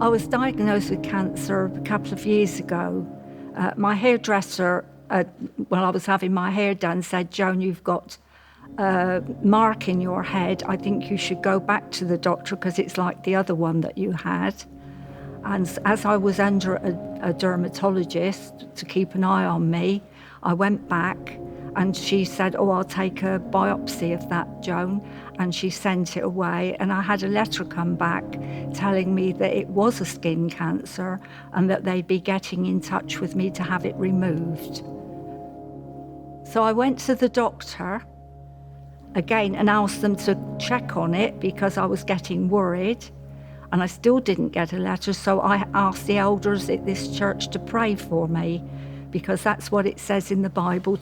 I was diagnosed with cancer a couple of years ago. My hairdresser, when I was having my hair done, said, "Joan, you've got a mark in your head. I think you should go back to the doctor because it's like the other one that you had." And as I was under a dermatologist to keep an eye on me, I went back and she said, "Oh, I'll take a biopsy of that, Joan." And she sent it away, and I had a letter come back telling me that it was a skin cancer and that they'd be getting in touch with me to have it removed. So I went to the doctor again and asked them to check on it because I was getting worried, and I still didn't get a letter. So I asked the elders at this church to pray for me, because that's what it says in the Bible,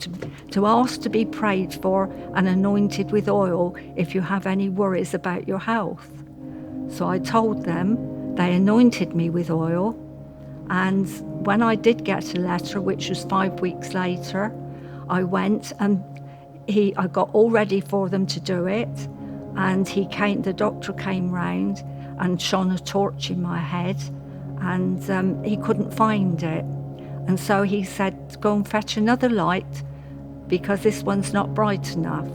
to ask to be prayed for and anointed with oil if you have any worries about your health. So I told them, they anointed me with oil, and when I did get a letter, which was 5 weeks later, I went and I got all ready for them to do it, and the doctor came round and shone a torch in my head, and he couldn't find it. And so he said, "Go and fetch another light because this one's not bright enough."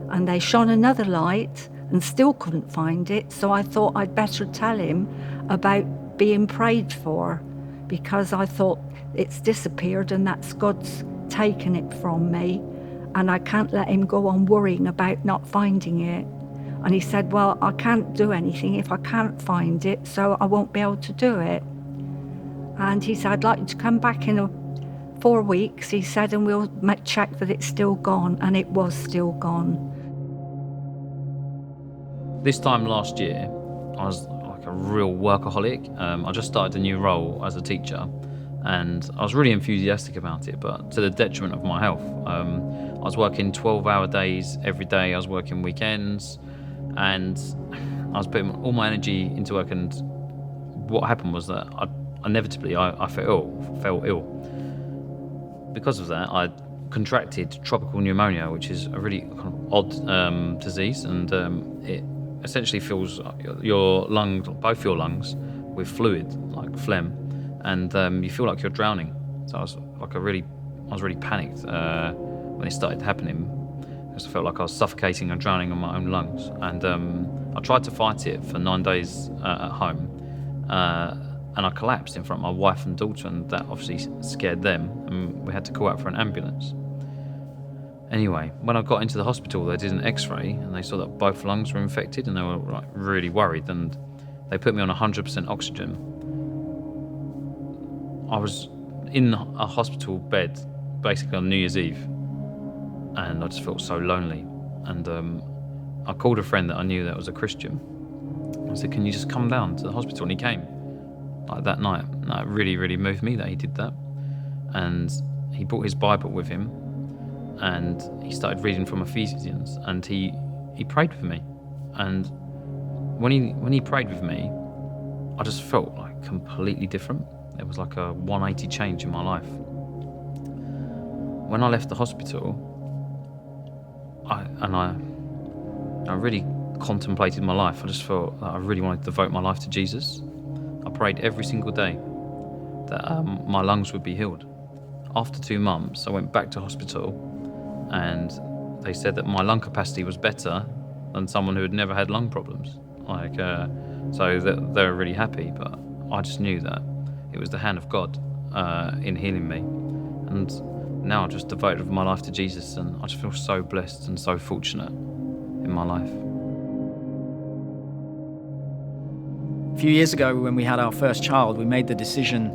And they shone another light and still couldn't find it. So I thought I'd better tell him about being prayed for, because I thought it's disappeared and that's God's taken it from me. And I can't let him go on worrying about not finding it. And he said, "Well, I can't do anything if I can't find it, so I won't be able to do it." And he said, "I'd like you to come back in 4 weeks," he said, "and we'll check that it's still gone." And it was still gone. This time last year, I was like a real workaholic. I just started a new role as a teacher, and I was really enthusiastic about it, but to the detriment of my health. I was working 12-hour days every day. I was working weekends, and I was putting all my energy into work. And what happened was that inevitably I fell ill. Because of that, I contracted tropical pneumonia, which is a really kind of odd disease, and it essentially fills your lungs, both your lungs, with fluid like phlegm, and you feel like you're drowning. So I was really panicked when it started happening, because I felt like I was suffocating and drowning in my own lungs. And I tried to fight it for 9 days at home. And I collapsed in front of my wife and daughter, and that obviously scared them, and we had to call out for an ambulance. Anyway, when I got into the hospital, they did an x-ray and they saw that both lungs were infected, and they were like really worried, and they put me on 100% oxygen. I was in a hospital bed basically on New Year's Eve, and I just felt so lonely. And I called a friend that I knew that was a Christian. I said, "Can you just come down to the hospital?" And he came. Like that night, and that really, really moved me that he did that. And he brought his Bible with him, and he started reading from Ephesians, and he prayed with me. And when he prayed with me, I just felt like completely different. It was like a 180 change in my life. When I left the hospital, I really contemplated my life. I just felt that I really wanted to devote my life to Jesus. I prayed every single day that my lungs would be healed. After 2 months, I went back to hospital, and they said that my lung capacity was better than someone who had never had lung problems. So they were really happy, but I just knew that it was the hand of God in healing me. And now I've just devoted my life to Jesus, and I just feel so blessed and so fortunate in my life. A few years ago, when we had our first child, we made the decision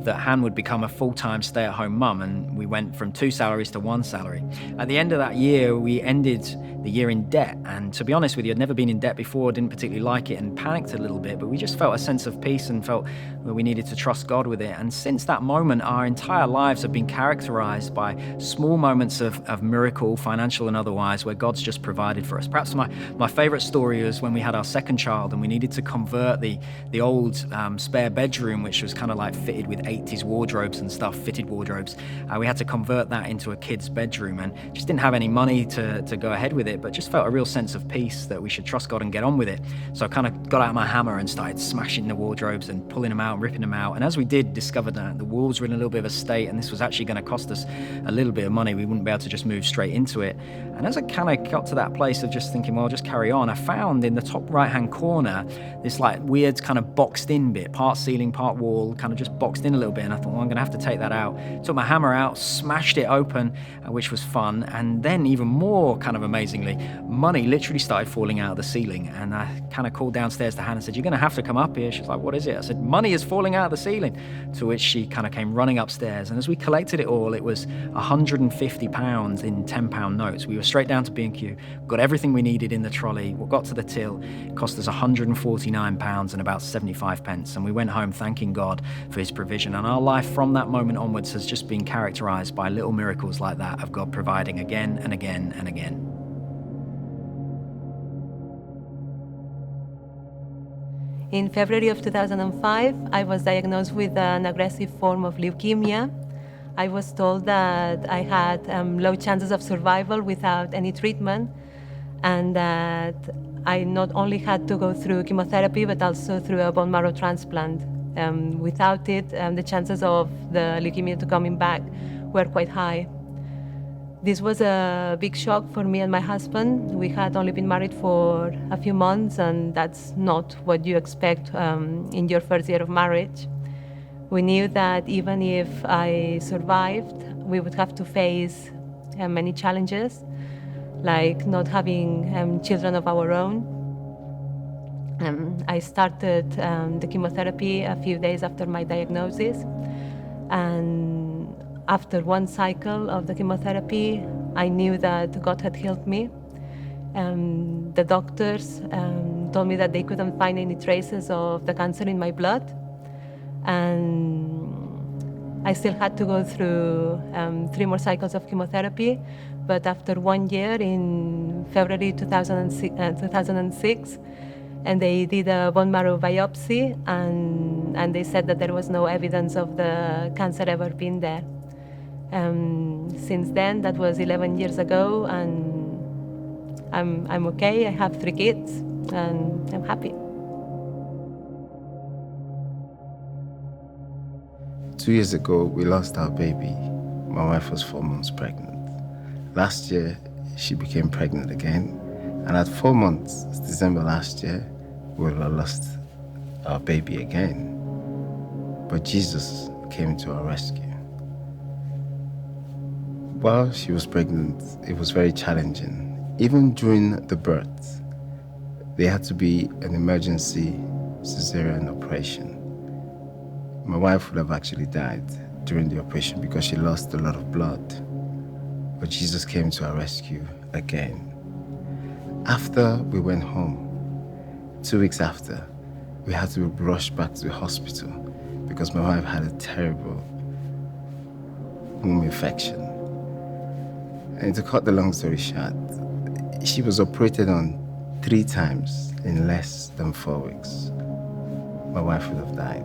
that Han would become a full-time stay-at-home mum, and we went from 2 salaries to 1 salary. At the end of that year, we ended the year in debt, and to be honest with you, I'd never been in debt before, didn't particularly like it, and panicked a little bit, but we just felt a sense of peace and felt that we needed to trust God with it. And since that moment, our entire lives have been characterized by small moments of miracle, financial and otherwise, where God's just provided for us. Perhaps my favorite story was when we had our second child, and we needed to convert the old spare bedroom, which was kind of like fitted with 80s wardrobes and stuff, fitted wardrobes. We had to convert that into a kid's bedroom, and just didn't have any money to go ahead with it, but just felt a real sense of peace that we should trust God and get on with it. So I kind of got out my hammer and started smashing the wardrobes and pulling them out and ripping them out. And as we did, discovered that the walls were in a little bit of a state, and this was actually going to cost us a little bit of money. We wouldn't be able to just move straight into it. And as I kind of got to that place of just thinking, well, I'll just carry on, I found in the top right-hand corner this like weird kind of boxed in bit, part ceiling, part wall, kind of just boxed in a little bit. And I thought, well, I'm going to have to take that out. Took my hammer out, smashed it open, which was fun. And then even more kind of amazingly, money literally started falling out of the ceiling. And I kind of called downstairs to Hannah and said, you're going to have to come up here. She's like, what is it? I said, money is falling out of the ceiling. To which she kind of came running upstairs. And as we collected it all, it was £150 in £10 notes. We were straight down to B&Q, got everything we needed in the trolley. We got to the till. It cost us £149 and about 75 pence. And we went home thanking God for his provision. And our life from that moment onwards has just been characterized by little miracles like that of God providing again and again and again. In February of 2005, I was diagnosed with an aggressive form of leukemia. I was told that I had low chances of survival without any treatment, and that I not only had to go through chemotherapy, but also through a bone marrow transplant. Without it, the chances of the leukemia to coming back were quite high. This was a big shock for me and my husband. We had only been married for a few months, and that's not what you expect in your first year of marriage. We knew that even if I survived, we would have to face many challenges, like not having children of our own. I started the chemotherapy a few days after my diagnosis, and after one cycle of the chemotherapy, I knew that God had healed me. The doctors told me that they couldn't find any traces of the cancer in my blood, and I still had to go through 3 more cycles of chemotherapy. But after 1 year, in February 2006, and they did a bone marrow biopsy, and they said that there was no evidence of the cancer ever being there. Since then, that was 11 years ago, and I'm okay. I have 3 kids, and I'm happy. 2 years ago, we lost our baby. My wife was 4 months pregnant. Last year, she became pregnant again. And at 4 months, December last year, we lost our baby again. But Jesus came to our rescue. While she was pregnant, it was very challenging. Even during the birth, there had to be an emergency cesarean operation. My wife would have actually died during the operation because she lost a lot of blood. But Jesus came to our rescue again. After we went home, 2 weeks after, we had to be rushed back to the hospital because my wife had a terrible womb infection. And to cut the long story short, she was operated on 3 times in less than 4 weeks. My wife would have died.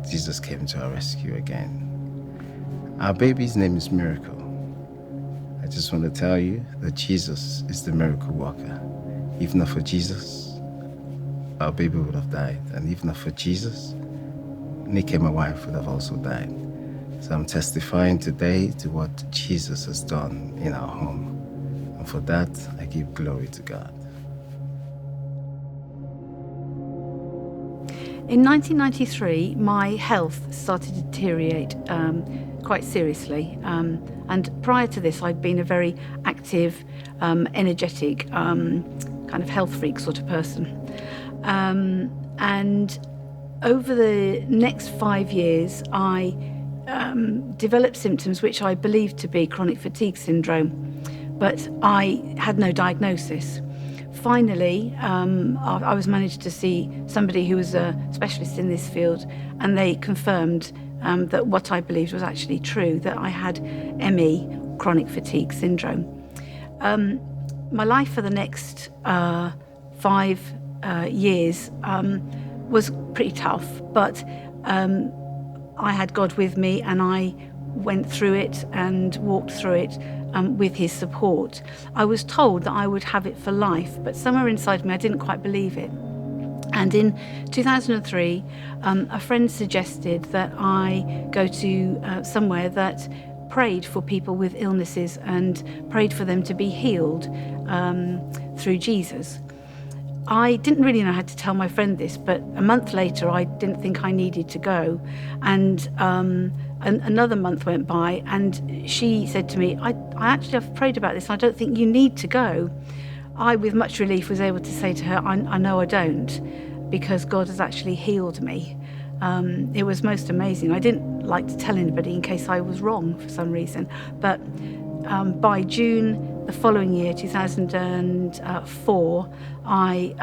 Jesus came to our rescue again. Our baby's name is Miracle. I just want to tell you that Jesus is the miracle worker. If not for Jesus, our baby would have died. And if not for Jesus, Nick and my wife would have also died. So I'm testifying today to what Jesus has done in our home. And for that, I give glory to God. In 1993, my health started to deteriorate quite seriously. And prior to this, I'd been a very active, energetic, kind of health freak sort of person. And over the next 5 years, I developed symptoms which I believed to be chronic fatigue syndrome, but I had no diagnosis. Finally, I was managed to see somebody who was a specialist in this field, and they confirmed that what I believed was actually true, that I had ME, chronic fatigue syndrome. My life for the next 5 years was pretty tough, but I had God with me, and I went through it and walked through it with his support. I was told that I would have it for life, but somewhere inside me I didn't quite believe it. And in 2003, a friend suggested that I go to somewhere that prayed for people with illnesses and prayed for them to be healed through Jesus. I didn't really know how to tell my friend this, but a month later I didn't think I needed to go. And another month went by, and she said to me, I actually have prayed about this, I don't think you need to go. I, with much relief, was able to say to her, I know I don't, because God has actually healed me. It was most amazing. I didn't like to tell anybody in case I was wrong for some reason, but by June the following year, 2004, I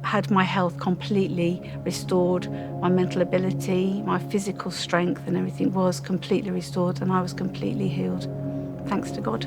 had my health completely restored. My mental ability, my physical strength and everything was completely restored, and I was completely healed. Thanks to God.